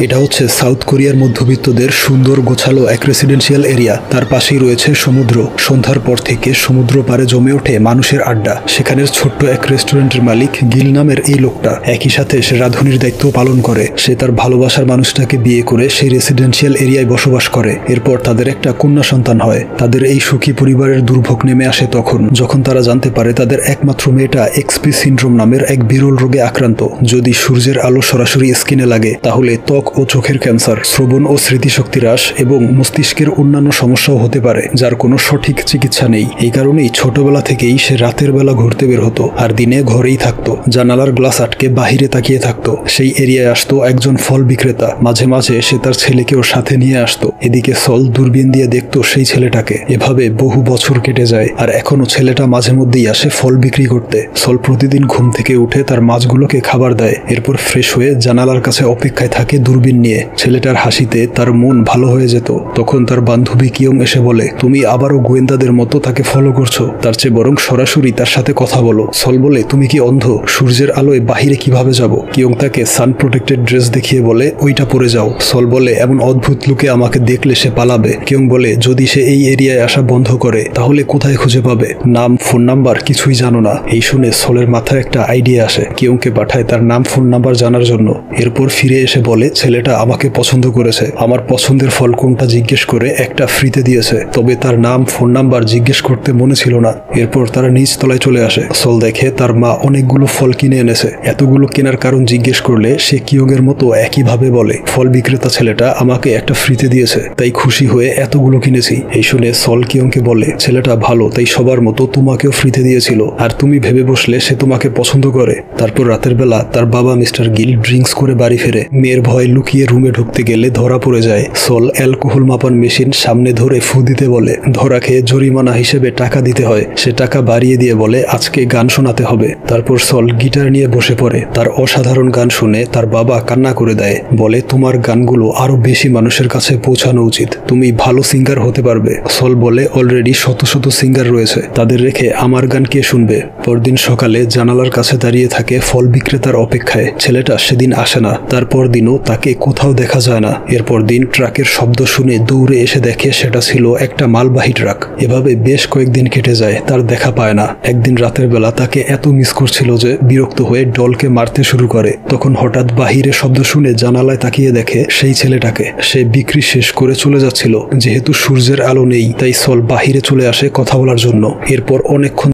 এটা হচ্ছে সাউথ কোরিয়ার মধ্যবিত্তদের সুন্দর গোছালো এক রেসিডেন্সিয়াল এরিয়া। তার পাশেই রয়েছে সমুদ্র। সন্ধ্যার পর থেকে সমুদ্র পারে জমে ওঠে মানুষের আড্ডা। সেখানের ছোট্ট এক রেস্টুরেন্টের মালিক গিল নামের এই লোকটা একই সাথে সে রাঁধুনির দায়িত্ব পালন করে। সে তার ভালোবাসার মানুষটাকে বিয়ে করে সেই রেসিডেন্সিয়াল এরিয়ায় বসবাস করে। এরপর তাদের একটা কন্যা সন্তান হয়। তাদের এই সুখী পরিবারের দুর্ভোগ নেমে আসে যখন তারা জানতে পারে তাদের একমাত্র মেয়েটা এক্সপি সিনড্রোম নামের এক বিরল রোগে আক্রান্ত। যদি সূর্যের আলো সরাসরি স্কিনে লাগে তাহলে ত্বক ও চোখের ক্যান্সার, শ্রবণ ও স্মৃতিশক্তি হ্রাস এবং মস্তিষ্কের অন্যান্য সমস্যাও হতে পারে, যার কোনো সঠিক চিকিৎসা নেই। এই কারণেই ছোটবেলা থেকেই সে রাতের বেলা ঘুরতে বের হতো আর দিনে ঘরেই থাকতো। জানালার গ্লাস আটকে বাহিরে তাকিয়ে থাকতো। সেই এরিয়ায় আসতো একজন ফল বিক্রেতা। মাঝে মাঝে সে তার ছেলেকেও সাথে নিয়ে আসতো। এদিকে সল দূরবীন দিয়ে দেখতো সেই ছেলেটাকে। এভাবে বহু বছর কেটে যায় আর এখনো ছেলেটা মাঝে মধ্যেই আসে ফল বিক্রি করতে। সল প্রতিদিন ঘুম থেকে উঠে তার মাছগুলোকে খাবার দেয়। এরপর ফ্রেশ হয়ে জানালার কাছে অপেক্ষায় থাকে দূরবীন নিয়ে। ছেলেটার হাসিতে তার মন ভালো হয়ে যেত। তখন তার বান্ধবী কিয়ং এসে বলে, তুমি আবারও গোয়েন্দাদের মতো তাকে ফলো করছো, তার চেয়ে বরং সরাসরি তার সাথে কথা বলো। সল বলে, তুমি কি অন্ধ? সূর্যের আলোয় বাহিরে কিভাবে যাব? কিয়ং তাকে সান প্রোটেক্টেড ড্রেস দেখিয়ে বলে, ওইটা পরে যাও। সল বলে, এমন অদ্ভুত লোকে আমাকে দেখলে সে পালাবে। কিয়ং বলে, যদি সে এই এরিয়ায় আসা বন্ধ করে তাহলে কোথায় খুঁজে পাবে? নাম, ফোন নাম্বার কিছুই জানো না। এই শুনে সলের মাথায় একটা আইডিয়া আসে। কিয়ংকে পাঠায় তার নাম, ফোন নাম্বার জানার জন্য। এরপর ফিরে এসে বলে, ছেলেটা আমাকে পছন্দ করেছে। আমার পছন্দের ফল কোনটা জিজ্ঞেস করে একটা ফ্রিতে দিয়েছে, তবে তার নাম, ফোন নাম্বার জিজ্ঞেস করতে মনে ছিল না। এরপর তারা নিচ তলায় চলে আসে। সল দেখে তার মা অনেকগুলো ফল কিনে এনেছে। এতগুলো কেনার কারণ জিজ্ঞেস করলে সে কিয়ংয়ের মতো একইভাবে বলে, ফল বিক্রেতা ছেলেটা আমাকে একটা ফ্রিতে দিয়েছে, তাই খুশি হয়ে এতগুলো কিনেছি। এই শুনে সল কিয়ংকে বলে, ছেলেটা ভালো, তাই সবার মতো তোমাকেও ফ্রিতে দিয়েছিল, আর তুমি ভেবে বসলে সে তোমাকে পছন্দ করে। তারপর রাতের বেলা তার বাবা মিস্টার গিল ড্রিঙ্কস করে বাড়ি ফেরে। মেয়ের ভয় লুকিয়ে রুমে ঢুকতে গেলে ধরা পড়ে যায়। সল অ্যালকোহল মাপান মেশিন সামনে ধরে ফু দিতে বলে। ধরা খেয়ে জরিমানা হিসেবে টাকা দিতে হয়। সে টাকা বাড়িয়ে দিয়ে বলে, আজকে গান শোনাতে হবে। তারপর সল গিটার নিয়ে বসে পড়ে। তার অসাধারণ গান শুনে তার বাবা কান্না করে দেয়। বলে, তোমার গানগুলো আরো বেশি মানুষের কাছে পৌঁছানো উচিত, তুমি ভালো সিঙ্গার হতে পারবে। সল বলে, অলরেডি শত শত সিঙ্গার রয়েছে, তাদের রেখে আমার গান কে শুনবে? পরদিন সকালে জানালার কাছে দাঁড়িয়ে থাকে ফল বিক্রেতার অপেক্ষায়। ছেলেটা সেদিন আসে না। তারপর দিনও তাকে কোথাও দেখা যায় না। এরপর দিন ট্রাকের শব্দ শুনে দৌড়ে এসে দেখে সেটা ছিল একটা মালবাহী ট্রাক। এভাবে বেশ কয়েকদিন কেটে যায়, তার দেখা পায় না। একদিন রাতের বেলা তাকে এত মিস করছিল যে বিরক্ত হয়ে ডলকে মারতে শুরু করে। তখন হঠাৎ বাহিরে শব্দ শুনে জানালায় তাকিয়ে দেখে সেই ছেলেটাকে। সে বিক্রি শেষ করে চলে যাচ্ছিল। যেহেতু সূর্যের আলো নেই তাই সল বাহিরে চলে আসে কথা বলার জন্য। এরপর অনেকক্ষণ